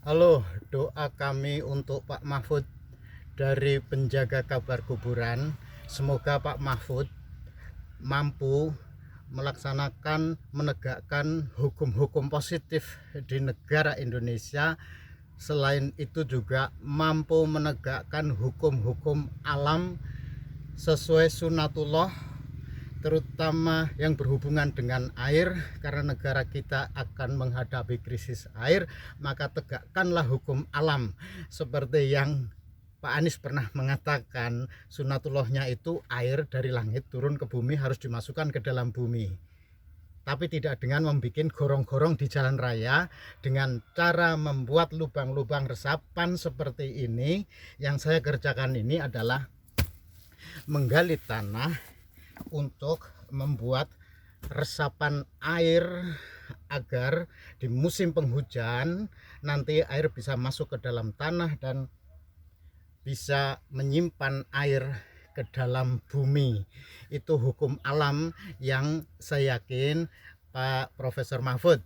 Halo, doa kami untuk Pak Mahfud dari penjaga kabar kuburan. Semoga Pak Mahfud mampu melaksanakan, menegakkan hukum-hukum positif di negara Indonesia. Selain itu juga mampu menegakkan hukum-hukum alam sesuai sunatullah, terutama yang berhubungan dengan air, karena negara kita akan menghadapi krisis air. Maka tegakkanlah hukum alam seperti yang Pak Anies pernah mengatakan, sunatullahnya itu air dari langit turun ke bumi harus dimasukkan ke dalam bumi, tapi tidak dengan membuat gorong-gorong di jalan raya dengan cara membuat lubang-lubang resapan seperti ini. Yang saya kerjakan ini adalah menggali tanah untuk membuat resapan air agar di musim penghujan nanti air bisa masuk ke dalam tanah dan bisa menyimpan air ke dalam bumi. Itu hukum alam yang saya yakin Pak Profesor Mahfud,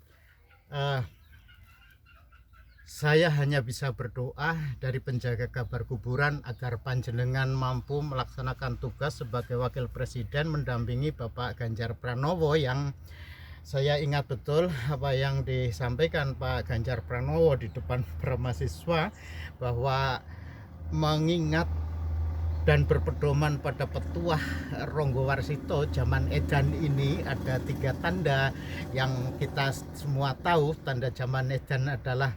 saya hanya bisa berdoa dari penjaga kabar kuburan agar panjenengan mampu melaksanakan tugas sebagai wakil presiden mendampingi Bapak Ganjar Pranowo. Yang saya ingat betul apa yang disampaikan Pak Ganjar Pranowo di depan para mahasiswa, bahwa mengingat dan berpedoman pada petuah Ronggo Warsito zaman edan ini ada 3 tanda yang kita semua tahu. Tanda zaman edan adalah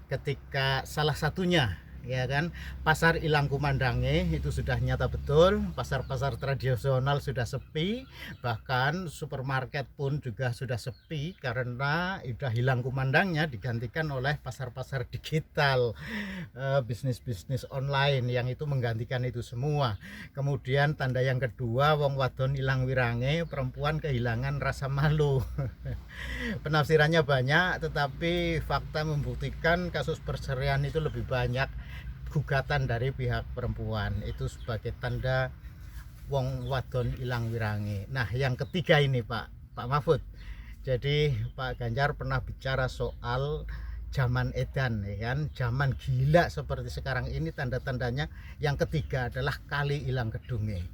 ketika salah satunya, ya kan, pasar ilang kumandange itu sudah nyata betul. Pasar-pasar tradisional sudah sepi, bahkan supermarket pun juga sudah sepi karena sudah hilang kumandangnya, digantikan oleh pasar-pasar digital, bisnis-bisnis online yang itu menggantikan itu semua. Kemudian tanda yang kedua, wong wadon ilang wirange, perempuan kehilangan rasa malu. Penafsirannya banyak, tetapi fakta membuktikan kasus perceraian itu lebih banyak gugatan dari pihak perempuan. Itu sebagai tanda wong wadon ilang wirangi. Nah, yang ketiga ini Pak Mahfud. Jadi Pak Ganjar pernah bicara soal zaman edan, ya kan, zaman gila seperti sekarang ini. Tanda-tandanya yang ketiga adalah kali ilang kedunge.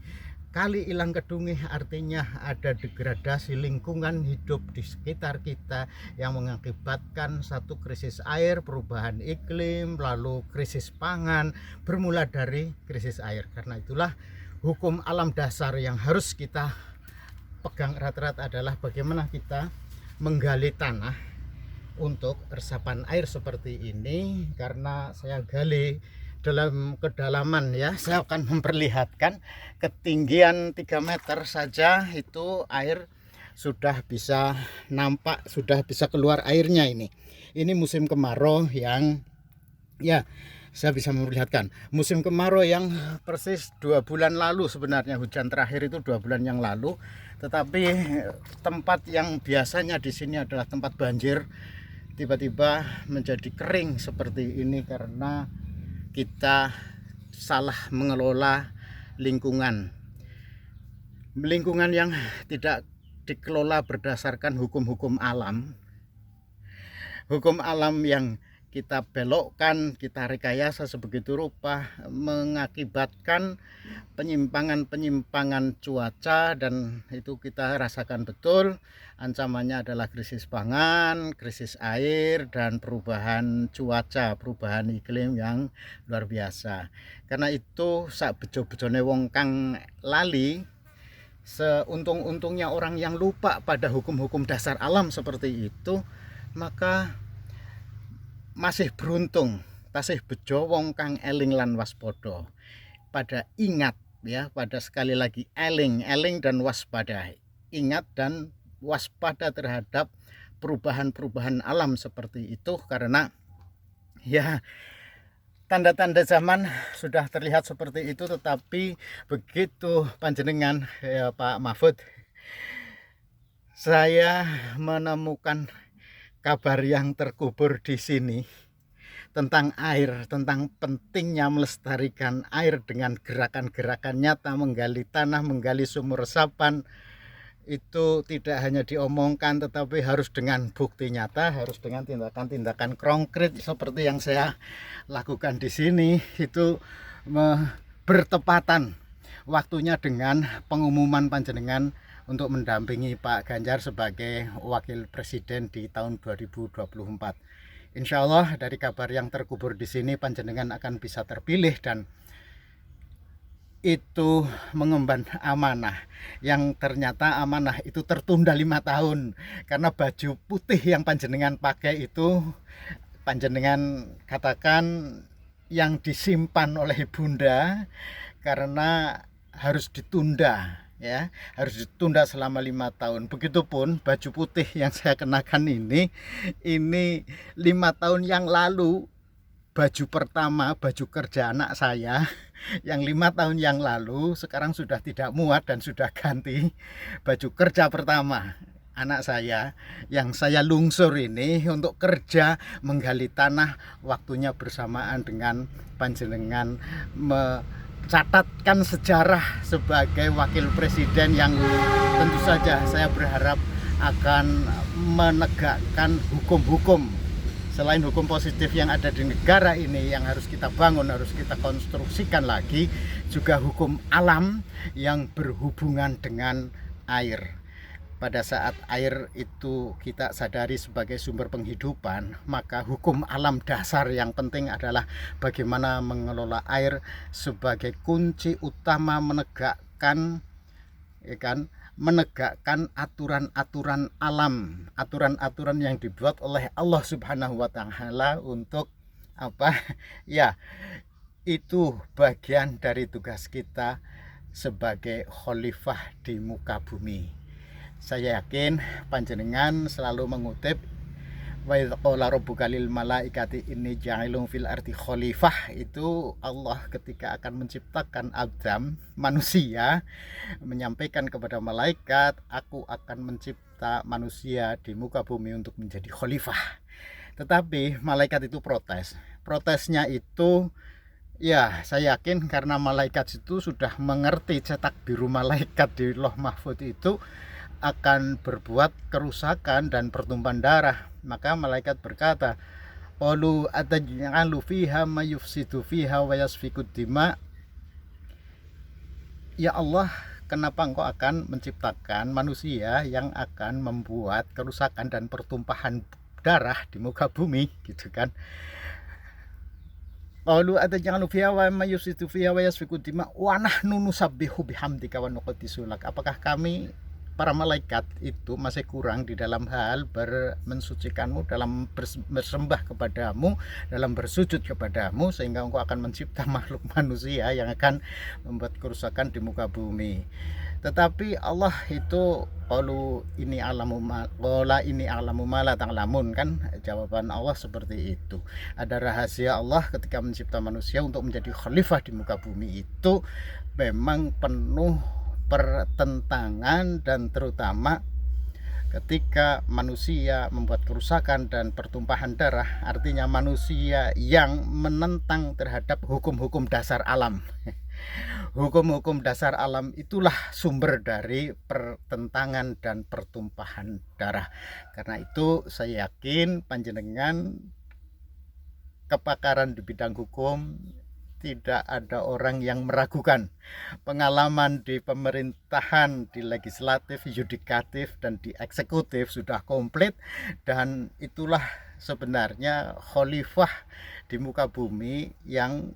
Kali ilang kedunge artinya ada degradasi lingkungan hidup di sekitar kita yang mengakibatkan satu krisis air, perubahan iklim, lalu krisis pangan, bermula dari krisis air. Karena itulah hukum alam dasar yang harus kita pegang erat-erat adalah bagaimana kita menggali tanah untuk resapan air seperti ini. Karena saya gali dalam kedalaman, ya, saya akan memperlihatkan ketinggian 3 meter saja itu air sudah bisa nampak, sudah bisa keluar airnya. Ini musim kemarau yang, ya, saya bisa memperlihatkan musim kemarau yang persis 2 bulan lalu. Sebenarnya hujan terakhir itu 2 bulan yang lalu, tetapi tempat yang biasanya di sini adalah tempat banjir tiba-tiba menjadi kering seperti ini karena kita salah mengelola lingkungan yang tidak dikelola berdasarkan hukum-hukum alam yang kita belokkan, kita rekayasa sebegitu rupa, mengakibatkan penyimpangan cuaca. Dan itu kita rasakan betul. Ancamannya adalah krisis pangan, krisis air, dan perubahan cuaca, perubahan iklim yang luar biasa. Karena itu sak bejo-bejone wong kang lali, seuntung-untungnya orang yang lupa pada hukum-hukum dasar alam seperti itu, maka masih beruntung tasih bejo wong kang eling lan waspada. Pada ingat, ya, pada sekali lagi eling dan waspada. Ingat dan waspada terhadap perubahan-perubahan alam seperti itu, karena, ya, tanda-tanda zaman sudah terlihat seperti itu. Tetapi begitu panjenengan, ya, Pak Mahfud, saya menemukan kabar yang terkubur di sini tentang air, tentang pentingnya melestarikan air dengan gerakan-gerakan nyata, menggali tanah, menggali sumur resapan. itu tidak hanya diomongkan tetapi harus dengan bukti nyata, harus dengan tindakan-tindakan konkret seperti yang saya lakukan di sini. Itu bertepatan waktunya dengan pengumuman panjenengan untuk mendampingi Pak Ganjar sebagai wakil presiden di tahun 2024. Insya Allah dari kabar yang terkubur di sini panjenengan akan bisa terpilih dan itu mengemban amanah yang ternyata amanah itu tertunda 5 tahun karena baju putih yang panjenengan pakai itu panjenengan katakan yang disimpan oleh Bunda karena harus ditunda, ya, harus ditunda selama 5 tahun. Begitupun baju putih yang saya kenakan ini 5 tahun yang lalu, baju pertama, baju kerja anak saya yang 5 tahun yang lalu sekarang sudah tidak muat dan sudah ganti baju kerja pertama anak saya yang saya lungsur ini untuk kerja menggali tanah. Waktunya bersamaan dengan panjenengan mencatatkan sejarah sebagai wakil presiden yang tentu saja saya berharap akan menegakkan hukum-hukum. Selain hukum positif yang ada di negara ini yang harus kita bangun, harus kita konstruksikan lagi, juga hukum alam yang berhubungan dengan air. Pada saat air itu kita sadari sebagai sumber penghidupan, maka hukum alam dasar yang penting adalah bagaimana mengelola air sebagai kunci utama menegakkan, ya kan, menegakkan aturan-aturan alam, aturan-aturan yang dibuat oleh Allah Subhanahu wa Ta'ala untuk apa? Ya, itu bagian dari tugas kita sebagai khalifah di muka bumi. Saya yakin panjenengan selalu mengutip wa idz qala rabbuka lil malaikati inni ja'ilun fil ardi khalifah. Itu Allah ketika akan menciptakan Adam, manusia, menyampaikan kepada malaikat, aku akan mencipta manusia di muka bumi untuk menjadi khalifah. Tetapi malaikat itu protes. Protesnya itu, ya, saya yakin karena malaikat itu sudah mengerti cetak biru malaikat di Lauh Mahfuz itu akan berbuat kerusakan dan pertumpahan darah. Maka malaikat berkata, qalu ataj'alu fiha may yufsidu fiha wa yasfiku dima. Ya Allah, kenapa engkau akan menciptakan manusia yang akan membuat kerusakan dan pertumpahan darah di muka bumi, gitu kan? Qalu ataj'alu fiha wa may yufsidu fiha wa yasfiku dima wa nahnu nusabbihu bihamdika wa nuqaddisu lak. Apakah kami para malaikat itu masih kurang di dalam hal mensucikanmu, dalam bersembah kepadamu, dalam bersujud kepadamu, sehingga engkau akan mencipta makhluk manusia yang akan membuat kerusakan di muka bumi. Tetapi Allah itu qalu ini alamu ma la ta'lamun, kan jawaban Allah seperti itu. Ada rahasia Allah ketika mencipta manusia untuk menjadi khalifah di muka bumi itu memang penuh pertentangan, dan terutama ketika manusia membuat kerusakan dan pertumpahan darah, artinya manusia yang menentang terhadap hukum-hukum dasar alam. Hukum-hukum dasar alam itulah sumber dari pertentangan dan pertumpahan darah. Karena itu saya yakin panjenengan kepakaran di bidang hukum, tidak ada orang yang meragukan pengalaman di pemerintahan, di legislatif, yudikatif, dan di eksekutif sudah komplit. Dan itulah sebenarnya khalifah di muka bumi yang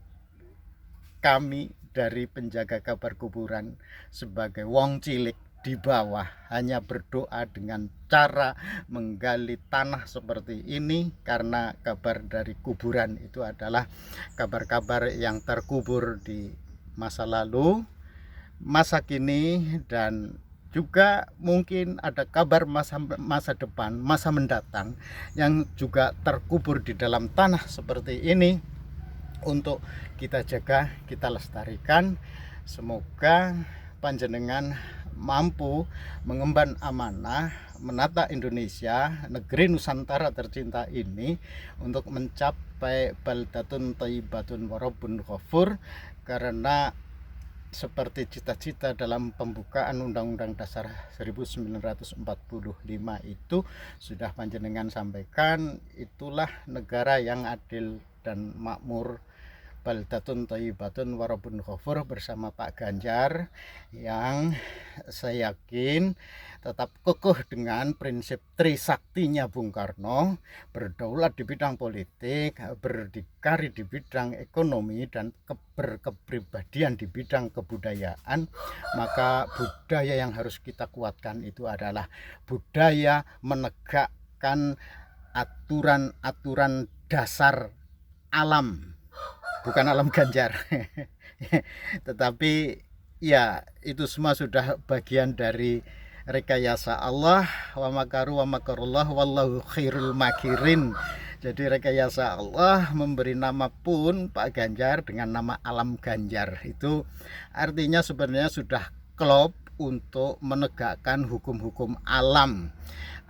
kami dari penjaga kabar kuburan sebagai wong cilik di bawah hanya berdoa dengan cara menggali tanah seperti ini, karena kabar dari kuburan itu adalah kabar-kabar yang terkubur di masa lalu, masa kini, dan juga mungkin ada kabar masa depan, masa mendatang yang juga terkubur di dalam tanah seperti ini untuk kita jaga, kita lestarikan. Semoga panjenengan mampu mengemban amanah menata Indonesia, negeri Nusantara tercinta ini, untuk mencapai baldatun thayyibatun wa rabbun ghafur. Karena seperti cita-cita dalam pembukaan Undang-Undang Dasar 1945 itu sudah panjenengan sampaikan, itulah negara yang adil dan makmur, baldatun thayyibatun warabun ghafur, bersama Pak Ganjar yang saya yakin tetap kokoh dengan prinsip trisaktinya Bung Karno, berdaulat di bidang politik, berdikari di bidang ekonomi, dan berkepribadian di bidang kebudayaan. Maka budaya yang harus kita kuatkan itu adalah budaya menegakkan aturan-aturan dasar alam, bukan alam Ganjar. Tetapi ya, itu semua sudah bagian dari rekayasa Allah, wa makaru wa makarullah wallahu khairul makirin. Jadi rekayasa Allah memberi nama pun Pak Ganjar dengan nama alam Ganjar. Itu artinya sebenarnya sudah klop untuk menegakkan hukum-hukum alam.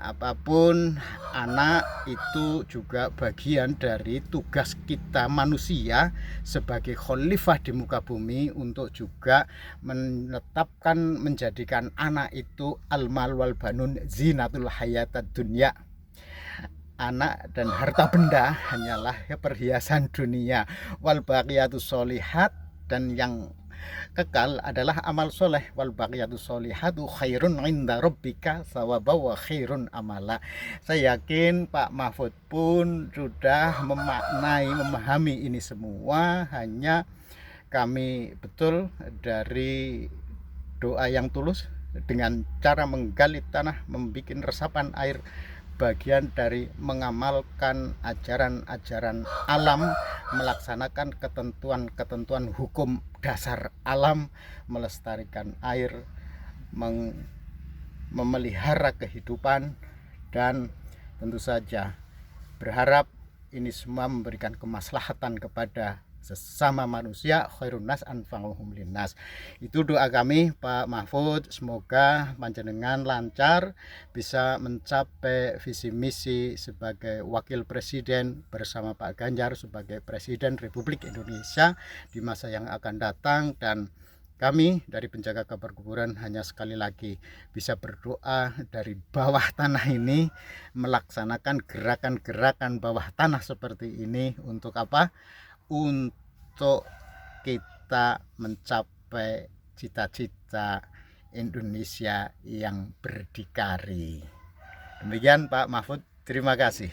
Apapun anak itu juga bagian dari tugas kita manusia sebagai khalifah di muka bumi, untuk juga menetapkan, menjadikan anak itu almal wal banun zinatul hayatad dunya. Anak dan harta benda hanyalah perhiasan dunia, wal baqiyatus sholihat, dan yang kekal adalah amal soleh, wal baqiyatus sholihatu khairun inda rabbika thawaba wa khairun amala. Saya yakin Pak Mahfud pun sudah memaknai, memahami ini semua. Hanya kami betul dari doa yang tulus dengan cara menggali tanah, membuat resapan air, bagian dari mengamalkan ajaran-ajaran alam, melaksanakan ketentuan-ketentuan hukum dasar alam, melestarikan air, memelihara kehidupan, dan tentu saja berharap ini semua memberikan kemaslahatan kepada sesama manusia, khairun nas anfa'uhum linnas. Itu doa kami Pak Mahfud, semoga panjenengan lancar bisa mencapai visi misi sebagai wakil presiden bersama Pak Ganjar sebagai Presiden Republik Indonesia di masa yang akan datang. Dan kami dari penjaga kabar kuburan hanya sekali lagi bisa berdoa dari bawah tanah ini, melaksanakan gerakan-gerakan bawah tanah seperti ini. Untuk apa? Untuk kita mencapai cita-cita Indonesia yang berdikari. Demikian Pak Mahfud, terima kasih.